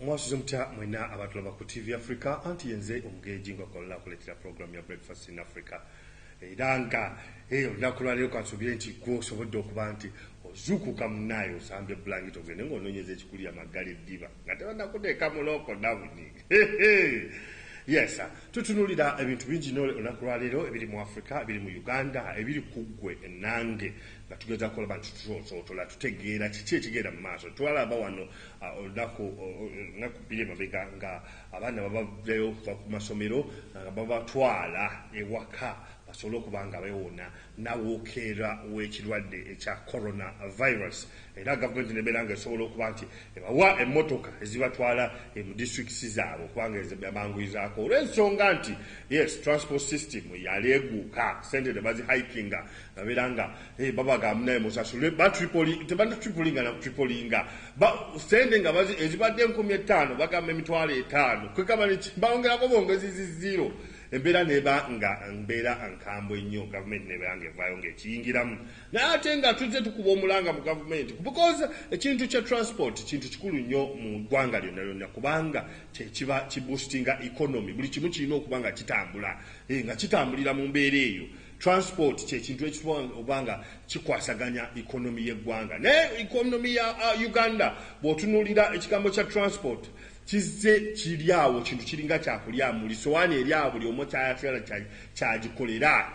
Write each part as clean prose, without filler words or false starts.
Mwasuze mutya mwena abatulaba ku TV Africa anti yenze omugeji nga kola kuletera program ya Breakfast in Africa. Iranga olunaku lwaleero kansubire nti gwosobodde okuba nti ozuukuka munayo osambye blanket ogende ng'onoonyeza ekikuli amagala eddiba nga tebannakuteeka muloko nawuni. Yes, tutunulira ebintu bingi olunaku lwaleero ebiri mu Africa, ebiri mu Uganda, ebiri ku ggwe nange nga tugeza kukola nti tusosotola tutegeera kiki ekigenda mu maaso. Twalaba wano olunaku bbiri emabega nga abaana babavayo ku masomero nga babatwala ewaka basobole okuba nga beewona nawookera w'ekirwadde ekya coronavirus. Era gavumenti nebeera nga esobola okuba nti ebawa emmotoka ezibatwala mu districts zaabwe okubanga ezibanguyizaako olw'ensonga nti yes transport system yaleeguuka sente tebazihikinga nabeera nga babaga munaye musasule tebanatutripolinga nakutripolinga sente nga ezibadde 5,000 bagamba 5,000 kwekaba bawongerako bongezi zero. Embeera neba nga mbeera nkambwe nnyo gavumenti nebeera nga evaayo ng'ekiyingiramu naye ate nga tuzze tukuba omulanga mu gavumenti because ekintu kya transport kintu kikulu nnyo mu ggwanga lyonna lyonna kubanga kiba kiboostinga economy. Buli kimu kirina okuba nga kitambula nga kitambulira mu mbeera eyo. Transport kyekintu ekitubanga kikwasaganya economy y'eggwanga. Naye economy ya Uganda bw'otunuulira ekigambo kya transport kizze kiryawo kintu kiringa kyakulya muli sowaani eryawo buli omu kyagikolera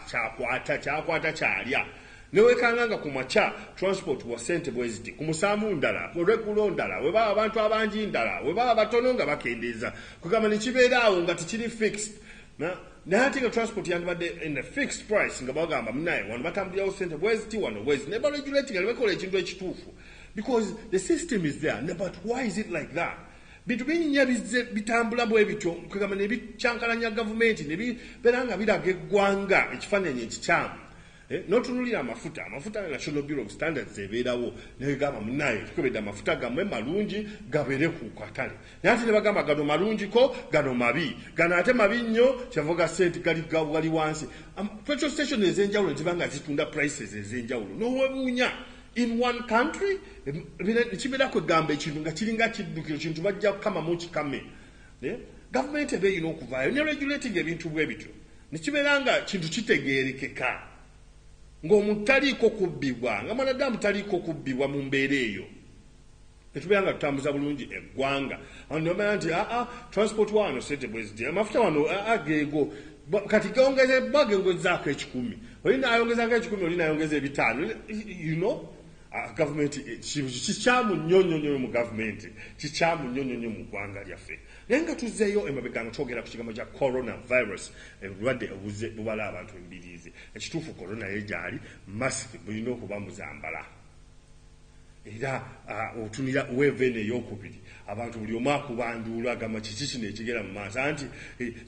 kyakwata kyalya. Newekanga nga ku makya transport wa ssente bwe ziti ku musanvu ndala olweggulo ndala we baba abantu abangi ndala we baba batono nga bakendeeza kugamba ne kibeeraawo nga tekiri fixed naye ate nga transport yandibadde in a fixed price nga bagamba munaye wano batambulirawo ssente bwe ziti wano bwe ziti ne baregulatinga ne bakola ekintu ekituufu because the system is there but why is it like that? Bintu binnya bitambula bwe bityo kugamba ne bicyankalanya gavumenti ne bibeera nga biraga eggwanga ekifaananyi ekikyamu. N'otunulira amafuta National Bureau of Standards ebeerawo ne gamba munaye tukebedde amafuta gammwe malungi gabeere ku katale naye ate ne bagamba gano malungiko gano mabi gano ate mabi nnyo kyavuga ssente gali wansi. Petrol station ez'enjawulo ziba nga zitunda prices ez'enjawulo n'owebuunya in one country kibeera kwegamba ekintu nga kiringa kiddukiro kintu bajja kukamamu kikame. Gavumenti eba erina okuvaayo ne regulating ebintu bwe bityo ne kibeera nga kintu kitegeerekeka ng'omuntu taliiko kubbibwa nga mwanadamu taliiko kubbibwa mu mbeera eyo netubeera nga tutambuza bulungi eggwanga. Nomera nti transport wano sente bwe ziti amafuta wano geego kati bagengezaako 10 olina ayongezako 10 olina ayongeza 5 you know. Gavumenti kikyamu nnyo mu gavumenti kikyamu nnyo mu ggwanga lyaffe. Naye nga tuzzeeyo emabega nga twogera ku kigambo kya coronavirus obulwadde obuze bubala abantu embiriizi. Ekituufu corona yegyali masiki bulina okuba muzambala era otunira weevene ey'okubiri abantu buli omu akubanduula agamba kiki kino ekigera mu maaso anti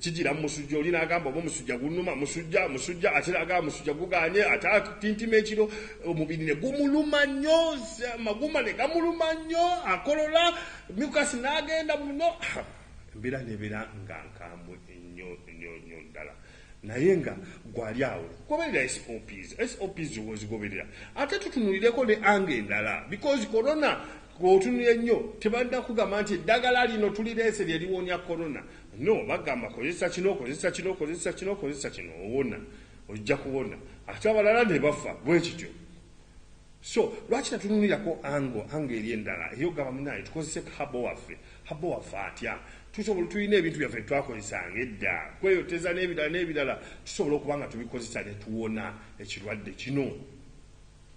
kigira mu musujja olina agamba oba omusujja gunuma musujja ate agamba musujja guganye ate atintima ekiro omubiri ne gumuluma nnyo maguma ne gamuluma nnyo akolola mikasi n'agenda muno embeera nebeera nga nkambwe ennyo ddala. Naye nga gwali awo goberera SOPs zozigoberera ate tutunulireko ne anga endala because corona gwotunulira nnyo tebadda kugamba nti eddagala lino tulireese lye liwonya corona no bagamba kozesa kino owona ojja kuwona ate abalala ne bafa bwe kityo. So lwaki tatunulirako anga eri endala eyo gaba munaye tukozese habo waffe atya tusobola tulina ebintu byaffe twakozesanga edda kweyoteza n'ebirala tusobola okuba nga tubikozesa ne tuwona ekirwadde kino.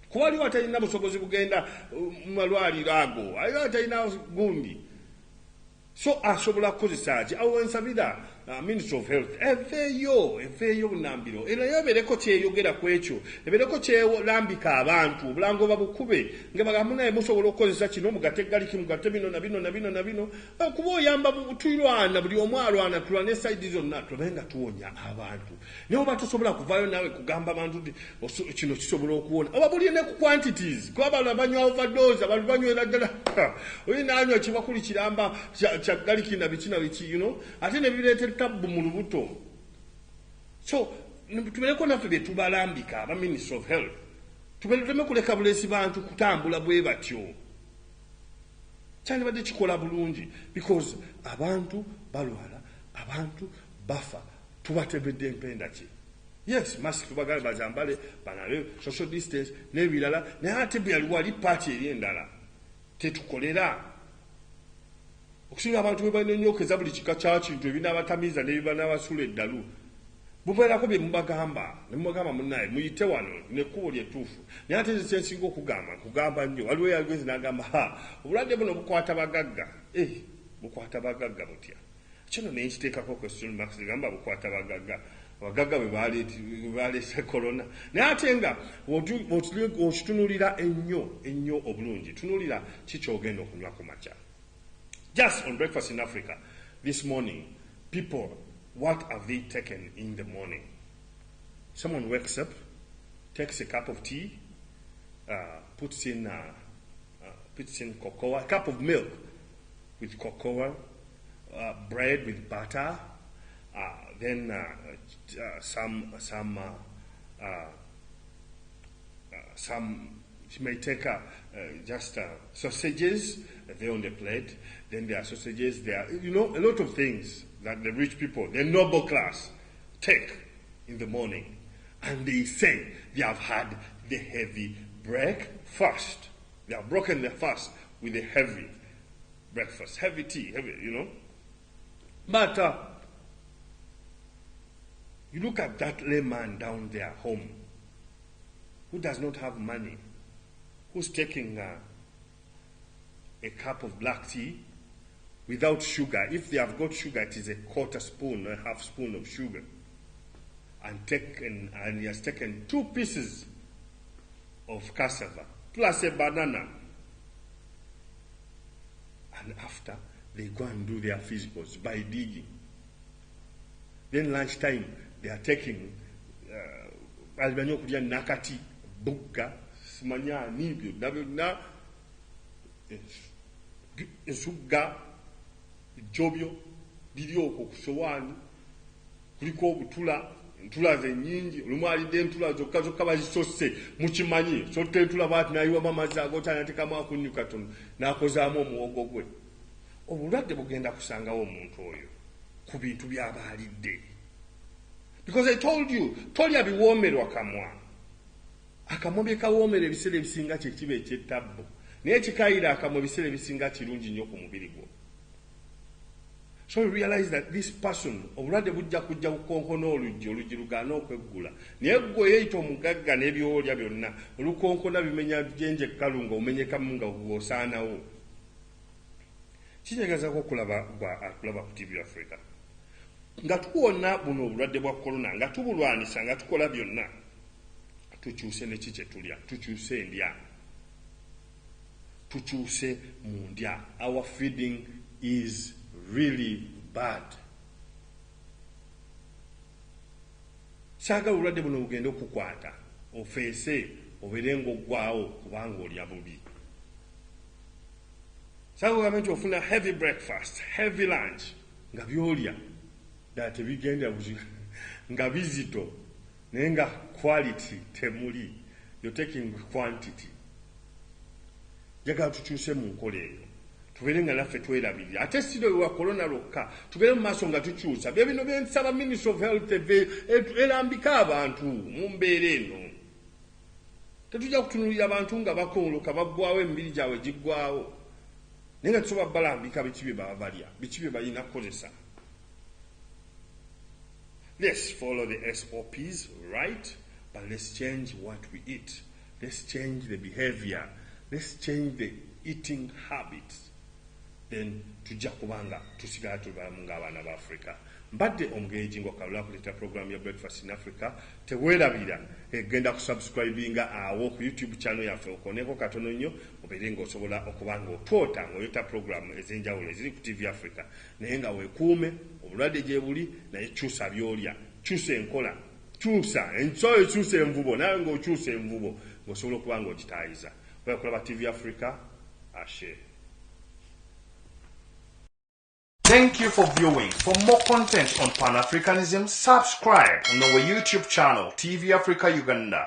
Kuba aliwo atalina busobozi bugenda mu malwaliro ago aliwo atalina gundi so asobola kukozesa ki awo ensabira Ministry of Health eveeyo bunambiro era yobeereko kyeyogera ku ekyo ebeereko kyelambika abantu obulango babukube nga bagamba naye musobola okukozesa kino mugate galiki mugate bino na bino kuba oyamba tulwana buli omu alwana tulwane esaidi zonna tube nga tuwonya abantu naye oba tosobola kuvaayo naawe kugamba abantu nti kino kisobola okuwona oba buli ne ku quantities kuba abantu banywa overdose abantu banywera ddala olina anywa kibakuli kiramba kya galiki na biki you know ate ne bireetera tabu mu lubuto. So tubeleko naffe bye tubalambika aba Ministry of Health tubeleme kuleka bulesi bantu kutambula bwe batyo kyandibadde kikola bulungi because abantu balwala, abantu bafa, tubatebedde empenda ki? Yes, mask tubagale bazambale, banabe social distance n'ebirala, naye ate bwe yali wali paati eri endala tetukolera. Okusinga abantu bwe balina ennyokeza buli kika kya kintu ebinaabatamiiza n'ebibanaabasula eddalu. Bubeerako bye mubagamba, ne mubagamba munnaye muyite wano n'ekkubo lyettuufu. Naye ate nze kyensinga nkugamba nnyo, waliwo eyagezi n'agamba obulwadde buno bukwata bagagga. Bukwata bagagga butya? Kino naye nkiteekako question marks gamba bukwata bagagga. Bagagga bwe baleese corona. Naye ate nga okitunulira ennyo obulungi, tunulira kikyogenda okunywa ku makya. Just on Breakfast in Africa this morning, people, what have they taken in the morning? Someone wakes up, takes a cup of tea, puts in cocoa, a cup of milk with cocoa, bread with butter, then she may take just sausages there on the plate. Then there are sausages, there are, a lot of things that the rich people, the noble class, take in the morning. And they say they have had the heavy breakfast. They have broken the fast with a heavy breakfast, heavy tea, But you look at that layman down there home who does not have money, who's taking a cup of black tea without sugar. If they have got sugar, it is a quarter spoon or a half spoon of sugar. And he has taken 2 pieces of cassava plus a banana. And after, they go and do their physicals by digging. Then lunchtime, they are taking nakati, buga, smanya, nibyo, na ensuga, jobyo, birioko ku sowaani, kuliko obutula, entula ze nnyingi, olumu alidde entula zokka bazisose mukimanyi, sotta entula bw'ati n'ayiwamu amazzi ag'okyali n'ateekamu akunyu katono n'akozaamu omuwogo gwe. Obulwadde bugenda kusangawo omuntu oyo ku bintu by'aba alidde. Because I told you, tolya biwoomerwa kamwa. Akamwa bye kawoomera ebiseera ebisinga kye kiba ekyettabbo. Naye kikaayira akamwa ebiseera ebisinga kirungi nnyo ku mubiri gwo. So we realize that this person, obulwadde bujja kujja kukonkona oluggi lugaana okweggula. Naye ggwe yeeyita omugagga n'ebyolya byonna, olukonkona bimenya bijenje kalunga omenyekamu nga gwosaanawo. Kinyegezako okulaba ku TV Africa. Nga tuwona buno obulwadde bwa corona, nga tubulwanisa, nga tukola byonna, tukyuse ne kiki tulya, tukyuse endya. Tukyuse mu ndya. Our feeding is really bad. Saagala obulwadde buno bugenda okukwata, ofeese, obeere ng'oggwaawo kubanga olya bubi. Saagala ogambe nti ofuna heavy breakfast, heavy lunch, nga byolya ddala tebigenda nga bizito, naye nga quality temuli. You're taking quantity. Njagala tukyuse mu nkola eyo. Tubeere nga naffe twerabirira. Ate si lwa corona lwokka, tugere mu maaso nga tukyusa. Bye bino bye nsaba Ministry of Health erambika abantu mu mbeera eno. Tetujja kutunulira abantu nga bakonloka baggwawo emibiri gyabwe giggwawo. Naye nga tusobola balambika biki bye baba balya, biki bye balina kukozesa. Let's follow the SOPs, right? But let's change what we eat. Let's change the behavior. Let's change the eating habits. Then tujja kubanga tusigala tubalamu ng'abaana ba Africa. Mbadde omugenyi ngo kalula kuleta program ya Breakfast in Africa. Teweerabira genda kusubscribinga awo ku YouTube channel yaffe okoneko katono nnyo obeere ng'osobola okuba ng'otwota ng'oyota program ez'enjawulo eziri ku TV Africa. Naye nga weekuume obulwadde gye buli, naye kyusa byolya, kyusa enkola, kyusa ensoyo, kyusa envubo, nawe ng'okyusa envubo ng'osobola okuba ng'ogitaayiza. Okulaba TV Africa, ashe. Thank you for viewing. For more content on Pan-Africanism, subscribe on our YouTube channel, TV Africa Uganda.